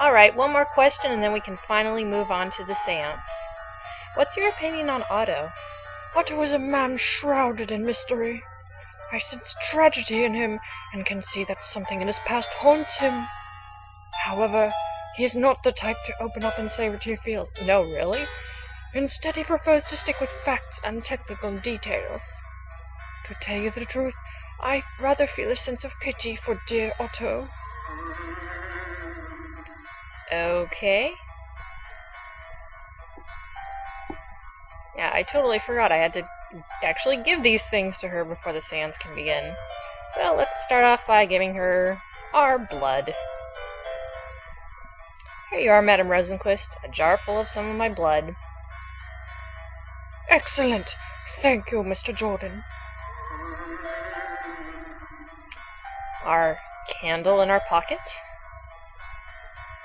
Alright, one more question and then we can finally move on to the seance. What's your opinion on Otto? Otto is a man shrouded in mystery. I sense tragedy in him, and can see that something in his past haunts him. However, he is not the type to open up and say what he feels. No, really? Instead, he prefers to stick with facts and technical details. To tell you the truth, I rather feel a sense of pity for dear Otto. Okay. Yeah, I totally forgot I had to actually give these things to her before the seance can begin. So let's start off by giving her our blood. Here you are, Madam Rosenquist, a jar full of some of my blood. Excellent! Thank you, Mr. Jordan. Our candle in our pocket.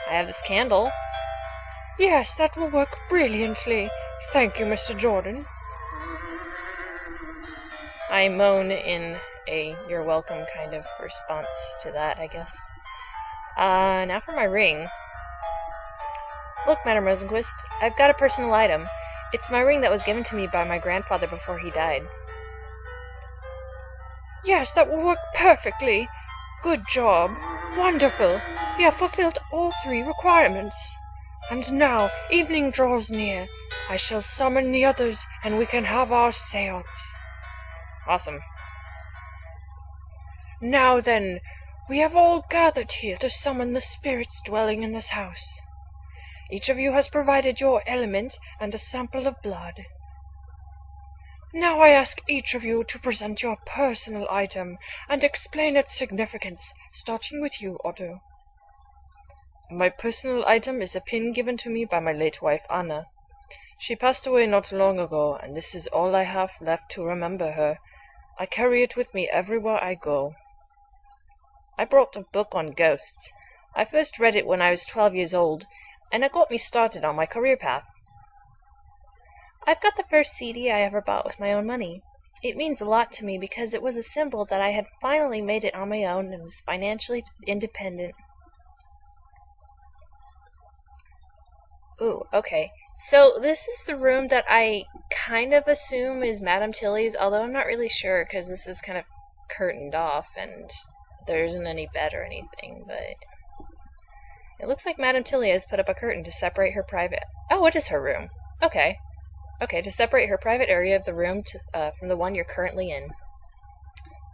I have this candle. Yes, that will work brilliantly. Thank you, Mr. Jordan. I moan in a you're welcome kind of response to that, I guess. Now for my ring. Look, Madam Rosenquist, I've got a personal item. It's my ring that was given to me by my grandfather before he died. Yes, that will work perfectly. Good job. Wonderful. You have fulfilled all 3 requirements. And now, evening draws near. I shall summon the others, and we can have our seance. Awesome. Now then, we have all gathered here to summon the spirits dwelling in this house. Each of you has provided your element and a sample of blood. Now I ask each of you to present your personal item and explain its significance, starting with you, Otto. My personal item is a pin given to me by my late wife, Anna. She passed away not long ago, and this is all I have left to remember her. I carry it with me everywhere I go. I brought a book on ghosts. I first read it when I was 12 years old, and it got me started on my career path. I've got the first CD I ever bought with my own money. It means a lot to me because it was a symbol that I had finally made it on my own and was financially independent. Ooh, okay. So this is the room that I kind of assume is Madame Tilly's, although I'm not really sure because this is kind of curtained off and there isn't any bed or anything, but it looks like Madame Tilly has put up a curtain to separate her private... Oh, it is her room. Okay. Okay, to separate her private area of the room from the one you're currently in.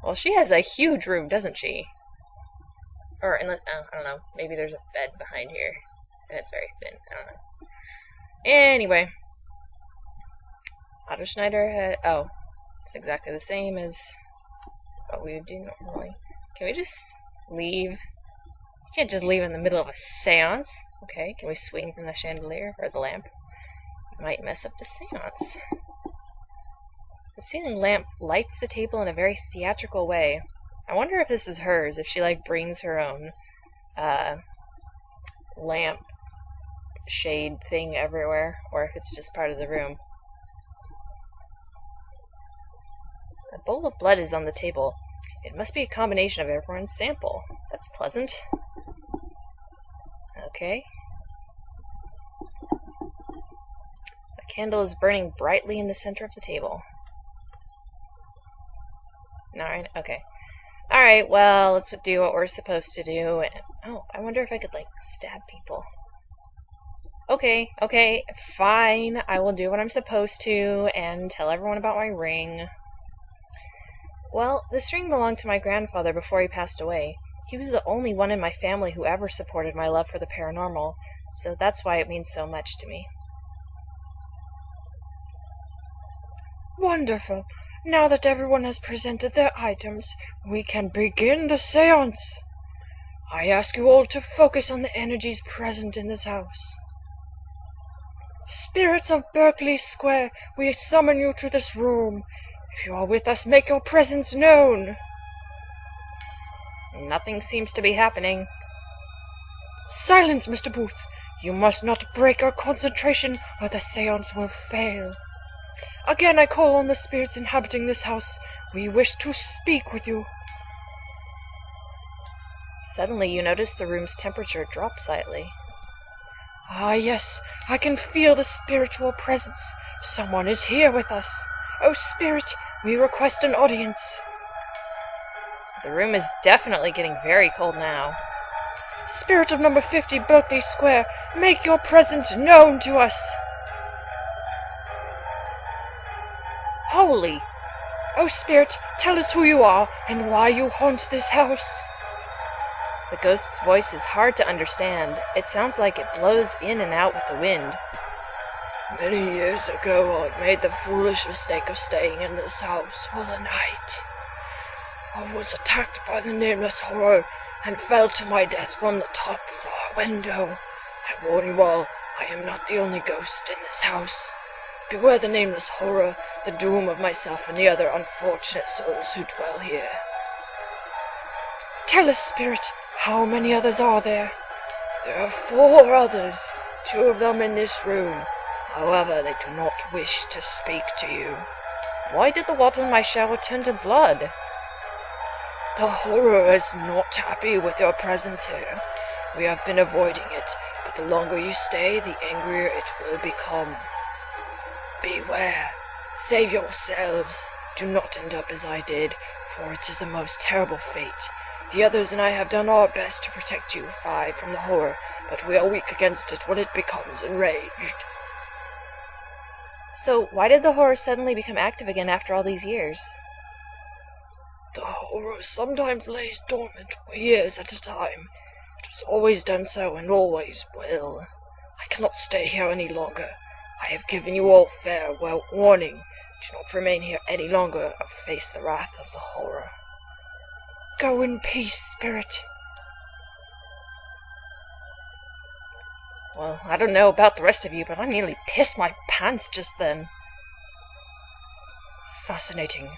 Well, she has a huge room, doesn't she? Or, unless, I don't know, maybe there's a bed behind here, and it's very thin. I don't know. Anyway. Otto Schneider had... Oh, it's exactly the same as what we would do normally. Can we just leave? You can't just leave in the middle of a seance. Okay, can we swing from the chandelier or the lamp? Might mess up the seance. The ceiling lamp lights the table in a very theatrical way. I wonder if this is hers, if she like brings her own lamp shade thing everywhere, or if it's just part of the room. A bowl of blood is on the table. It must be a combination of everyone's sample. That's pleasant. Okay. A candle is burning brightly in the center of the table. Alright, okay. Alright, well, let's do what we're supposed to do. Oh, I wonder if I could, like, stab people. Okay, fine. I will do what I'm supposed to and tell everyone about my ring. Well, this ring belonged to my grandfather before he passed away. He was the only one in my family who ever supported my love for the paranormal, so that's why it means so much to me. Wonderful. Now that everyone has presented their items, we can begin the seance. I ask you all to focus on the energies present in this house. Spirits of Berkeley Square, we summon you to this room. If you are with us, make your presence known. Nothing seems to be happening. Silence, Mr. Booth. You must not break our concentration, or the seance will fail. Again, I call on the spirits inhabiting this house. We wish to speak with you. Suddenly, you notice the room's temperature drop slightly. Ah, yes, I can feel the spiritual presence. Someone is here with us. Oh, spirit, we request an audience. The room is definitely getting very cold now. Spirit of number 50 Berkeley Square, make your presence known to us. Holy! Oh, spirit, tell us who you are and why you haunt this house. The ghost's voice is hard to understand. It sounds like it blows in and out with the wind. Many years ago, I made the foolish mistake of staying in this house for the night. I was attacked by the nameless horror and fell to my death from the top floor window. I warn you all, I am not the only ghost in this house. Beware the nameless horror, the doom of myself and the other unfortunate souls who dwell here. Tell us, spirit, how many others are there? There are 4 others, 2 of them in this room. However, they do not wish to speak to you. Why did the water in my shower turn to blood? The horror is not happy with your presence here. We have been avoiding it, but the longer you stay, the angrier it will become. Beware. Save yourselves. Do not end up as I did, for it is a most terrible fate. The others and I have done our best to protect you 5 from the horror, but we are weak against it when it becomes enraged. So, why did the horror suddenly become active again after all these years? The horror sometimes lays dormant for years at a time. It has always done so and always will. I cannot stay here any longer. I have given you all fair warning. Do not remain here any longer or face the wrath of the horror. Go in peace, spirit. Well, I don't know about the rest of you, but I nearly pissed my pants just then. Fascinating.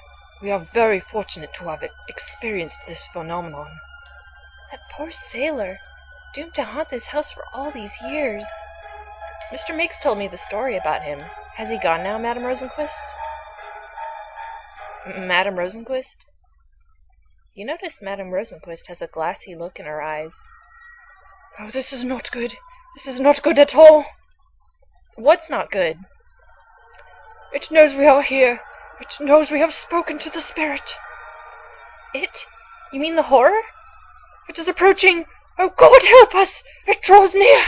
We are very fortunate to have experienced this phenomenon. That poor sailor, doomed to haunt this house for all these years. Mr. Miggs told me the story about him. Has he gone now, Madame Rosenquist? Madame Rosenquist? You notice Madame Rosenquist has a glassy look in her eyes. Oh, this is not good. This is not good at all. What's not good? It knows we are here. It knows we have spoken to the spirit. It? You mean the horror? It is approaching. Oh, God, help us! It draws near.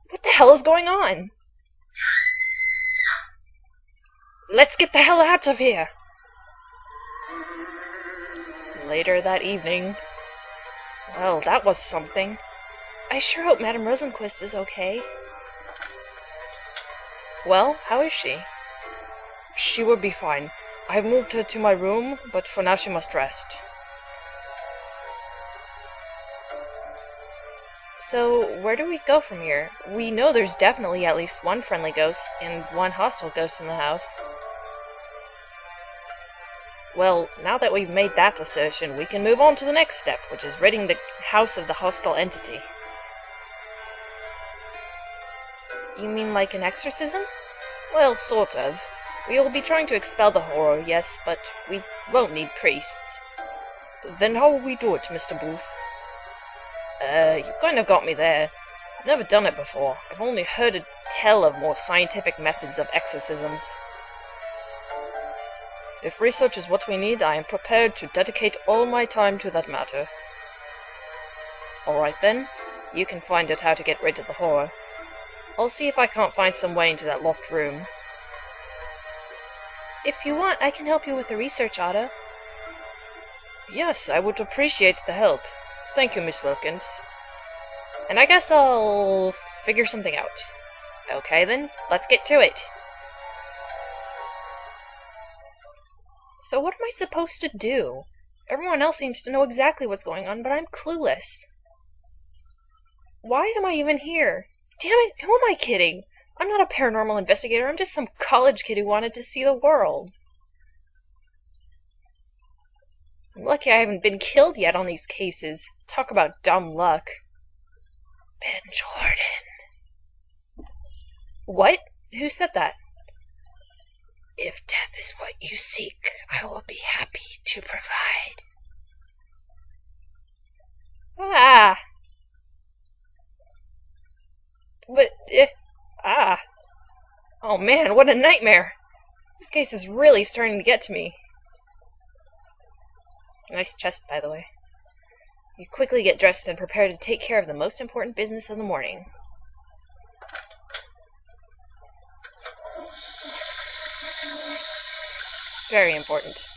What the hell is going on? Let's get the hell out of here! Later that evening. Well, that was something. I sure hope Madame Rosenquist is okay. Well, how is she? She will be fine. I have moved her to my room, but for now she must rest. So, where do we go from here? We know there's definitely at least one friendly ghost and one hostile ghost in the house. Well, now that we've made that assertion, we can move on to the next step, which is ridding the house of the hostile entity. You mean like an exorcism? Well, sort of. We will be trying to expel the horror, yes, but we won't need priests. Then how will we do it, Mr. Booth? You kind of got me there. I've never done it before. I've only heard tell of more scientific methods of exorcisms. If research is what we need, I am prepared to dedicate all my time to that matter. Alright then, you can find out how to get rid of the horror. I'll see if I can't find some way into that locked room. If you want, I can help you with the research, Otto. Yes, I would appreciate the help. Thank you, Miss Wilkins. And I guess I'll figure something out. Okay then, let's get to it. So what am I supposed to do? Everyone else seems to know exactly what's going on, but I'm clueless. Why am I even here? Damn it, who am I kidding? I'm not a paranormal investigator, I'm just some college kid who wanted to see the world. I'm lucky I haven't been killed yet on these cases. Talk about dumb luck. Ben Jordan. What? Who said that? If death is what you seek, I will be happy to provide. Ah! Ah. Oh man, what a nightmare. This case is really starting to get to me. Nice chest, by the way. You quickly get dressed and prepare to take care of the most important business of the morning. Very important.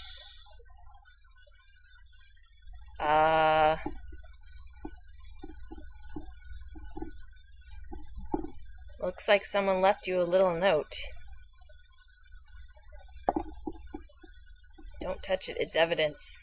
Looks like someone left you a little note. Don't touch it, it's evidence.